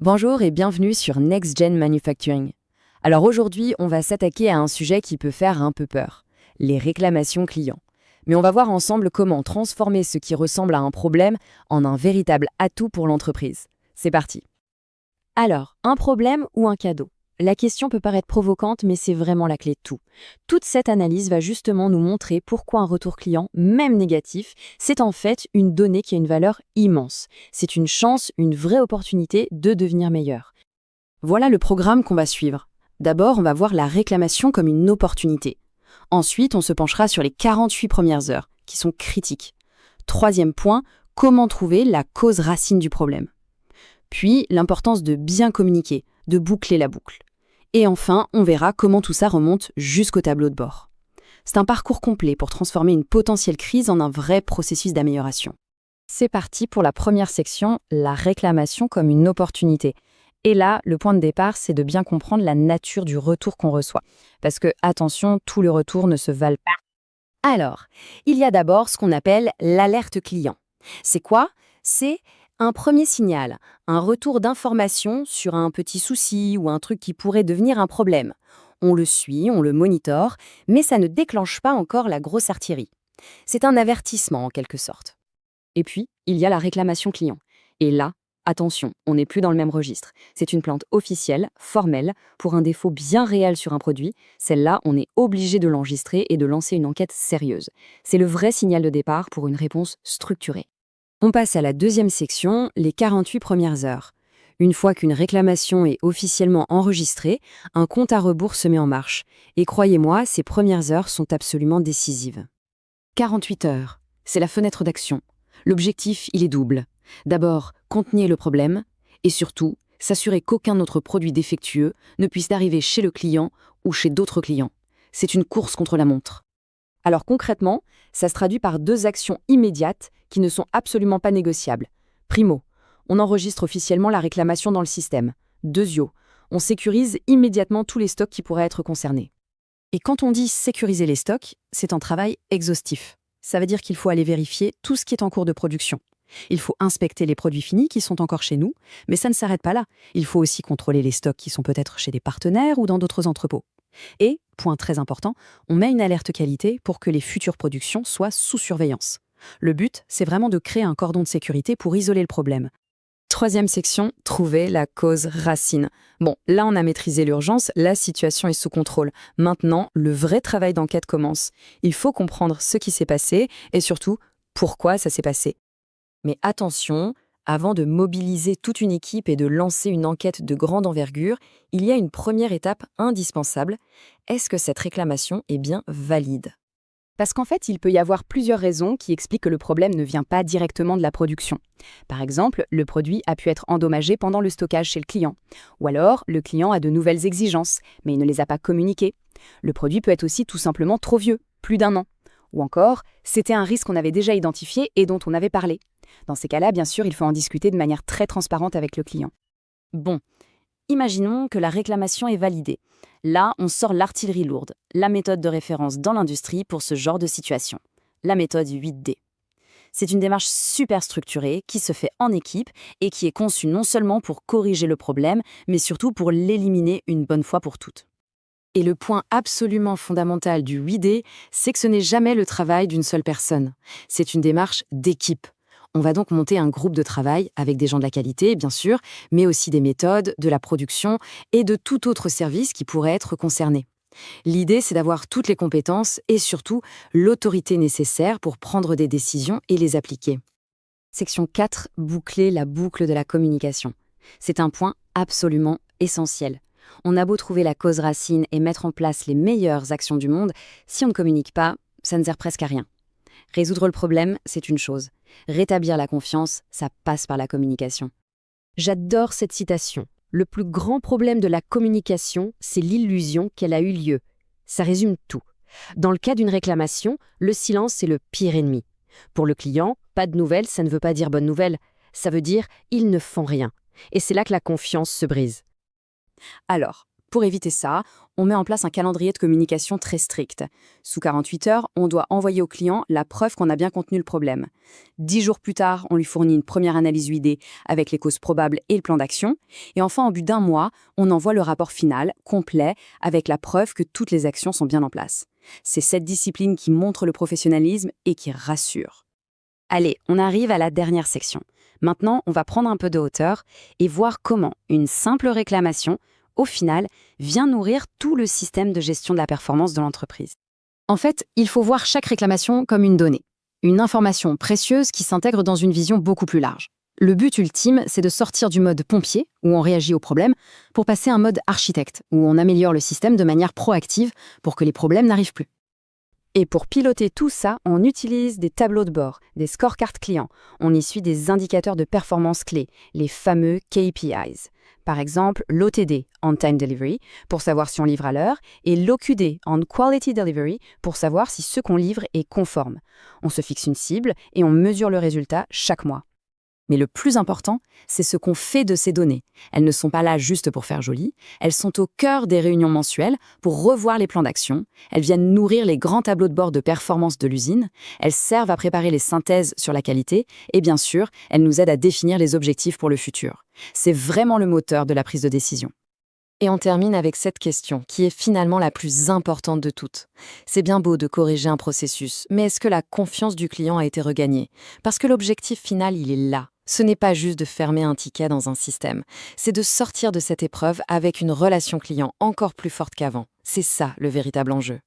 Bonjour et bienvenue sur Next Gen Manufacturing. Alors aujourd'hui, on va s'attaquer à un sujet qui peut faire un peu peur, les réclamations clients. Mais on va voir ensemble comment transformer ce qui ressemble à un problème en un véritable atout pour l'entreprise. C'est parti. Alors, un problème ou un cadeau? La question peut paraître provocante, mais c'est vraiment la clé de tout. Toute cette analyse va justement nous montrer pourquoi un retour client, même négatif, c'est en fait une donnée qui a une valeur immense. C'est une chance, une vraie opportunité de devenir meilleur. Voilà le programme qu'on va suivre. D'abord, on va voir la réclamation comme une opportunité. Ensuite, on se penchera sur les 48 premières heures, qui sont critiques. Troisième point, comment trouver la cause racine du problème. Puis, l'importance de bien communiquer, de boucler la boucle. Et enfin, on verra comment tout ça remonte jusqu'au tableau de bord. C'est un parcours complet pour transformer une potentielle crise en un vrai processus d'amélioration. C'est parti pour la première section, la réclamation comme une opportunité. Et là, le point de départ, c'est de bien comprendre la nature du retour qu'on reçoit. Parce que, attention, tous les retours ne se valent pas. Alors, il y a d'abord ce qu'on appelle l'alerte client. C'est quoi? C'est un premier signal, un retour d'information sur un petit souci ou un truc qui pourrait devenir un problème. On le suit, on le monitore, mais ça ne déclenche pas encore la grosse artillerie. C'est un avertissement en quelque sorte. Et puis, il y a la réclamation client. Et là, attention, on n'est plus dans le même registre. C'est une plainte officielle, formelle, pour un défaut bien réel sur un produit. Celle-là, on est obligé de l'enregistrer et de lancer une enquête sérieuse. C'est le vrai signal de départ pour une réponse structurée. On passe à la deuxième section, les 48 premières heures. Une fois qu'une réclamation est officiellement enregistrée, un compte à rebours se met en marche. Et croyez-moi, ces premières heures sont absolument décisives. 48 heures, c'est la fenêtre d'action. L'objectif, il est double. D'abord, contenir le problème et surtout, s'assurer qu'aucun autre produit défectueux ne puisse arriver chez le client ou chez d'autres clients. C'est une course contre la montre. Alors concrètement, ça se traduit par deux actions immédiates qui ne sont absolument pas négociables. Primo, on enregistre officiellement la réclamation dans le système. Deuxio, on sécurise immédiatement tous les stocks qui pourraient être concernés. Et quand on dit sécuriser les stocks, c'est un travail exhaustif. Ça veut dire qu'il faut aller vérifier tout ce qui est en cours de production. Il faut inspecter les produits finis qui sont encore chez nous, mais ça ne s'arrête pas là. Il faut aussi contrôler les stocks qui sont peut-être chez des partenaires ou dans d'autres entrepôts. Et, point très important, on met une alerte qualité pour que les futures productions soient sous surveillance. Le but, c'est vraiment de créer un cordon de sécurité pour isoler le problème. Troisième section, trouver la cause racine. Bon, là on a maîtrisé l'urgence, la situation est sous contrôle. Maintenant, le vrai travail d'enquête commence. Il faut comprendre ce qui s'est passé et surtout, pourquoi ça s'est passé. Mais attention, avant de mobiliser toute une équipe et de lancer une enquête de grande envergure, il y a une première étape indispensable. Est-ce que cette réclamation est bien valide? Parce qu'en fait, il peut y avoir plusieurs raisons qui expliquent que le problème ne vient pas directement de la production. Par exemple, le produit a pu être endommagé pendant le stockage chez le client. Ou alors, le client a de nouvelles exigences, mais il ne les a pas communiquées. Le produit peut être aussi tout simplement trop vieux, plus d'1 an. Ou encore, c'était un risque qu'on avait déjà identifié et dont on avait parlé. Dans ces cas-là, bien sûr, il faut en discuter de manière très transparente avec le client. Bon, imaginons que la réclamation est validée. Là, on sort l'artillerie lourde, la méthode de référence dans l'industrie pour ce genre de situation. La méthode 8D. C'est une démarche super structurée qui se fait en équipe et qui est conçue non seulement pour corriger le problème, mais surtout pour l'éliminer une bonne fois pour toutes. Et le point absolument fondamental du 8D, c'est que ce n'est jamais le travail d'une seule personne. C'est une démarche d'équipe. On va donc monter un groupe de travail avec des gens de la qualité, bien sûr, mais aussi des méthodes, de la production et de tout autre service qui pourrait être concerné. L'idée, c'est d'avoir toutes les compétences et surtout l'autorité nécessaire pour prendre des décisions et les appliquer. Section 4, boucler la boucle de la communication. C'est un point absolument essentiel. On a beau trouver la cause racine et mettre en place les meilleures actions du monde, si on ne communique pas, ça ne sert presque à rien. Résoudre le problème, c'est une chose. Rétablir la confiance, ça passe par la communication. J'adore cette citation. Le plus grand problème de la communication, c'est l'illusion qu'elle a eu lieu. Ça résume tout. Dans le cas d'une réclamation, le silence est le pire ennemi. Pour le client, pas de nouvelles, ça ne veut pas dire bonne nouvelle. Ça veut dire ils ne font rien. Et c'est là que la confiance se brise. Alors, Pour éviter ça, on met en place un calendrier de communication très strict. Sous 48 heures, on doit envoyer au client la preuve qu'on a bien contenu le problème. 10 jours plus tard, on lui fournit une première analyse UID avec les causes probables et le plan d'action. Et enfin, au bout d'un mois, on envoie le rapport final, complet, avec la preuve que toutes les actions sont bien en place. C'est cette discipline qui montre le professionnalisme et qui rassure. Allez, on arrive à la dernière section. Maintenant, on va prendre un peu de hauteur et voir comment une simple réclamation, au final, vient nourrir tout le système de gestion de la performance de l'entreprise. En fait, il faut voir chaque réclamation comme une donnée, une information précieuse qui s'intègre dans une vision beaucoup plus large. Le but ultime, c'est de sortir du mode pompier, où on réagit aux problèmes, pour passer à un mode architecte, où on améliore le système de manière proactive pour que les problèmes n'arrivent plus. Et pour piloter tout ça, on utilise des tableaux de bord, des scorecards clients. On y suit des indicateurs de performance clés, les fameux KPIs. Par exemple, l'OTD, On Time Delivery, pour savoir si on livre à l'heure, et l'OQD, On Quality Delivery, pour savoir si ce qu'on livre est conforme. On se fixe une cible et on mesure le résultat chaque mois. Mais le plus important, c'est ce qu'on fait de ces données. Elles ne sont pas là juste pour faire joli, elles sont au cœur des réunions mensuelles pour revoir les plans d'action, elles viennent nourrir les grands tableaux de bord de performance de l'usine, elles servent à préparer les synthèses sur la qualité et bien sûr, elles nous aident à définir les objectifs pour le futur. C'est vraiment le moteur de la prise de décision. Et on termine avec cette question, qui est finalement la plus importante de toutes. C'est bien beau de corriger un processus, mais est-ce que la confiance du client a été regagnée? Parce que l'objectif final, il est là. Ce n'est pas juste de fermer un ticket dans un système, c'est de sortir de cette épreuve avec une relation client encore plus forte qu'avant. C'est ça le véritable enjeu.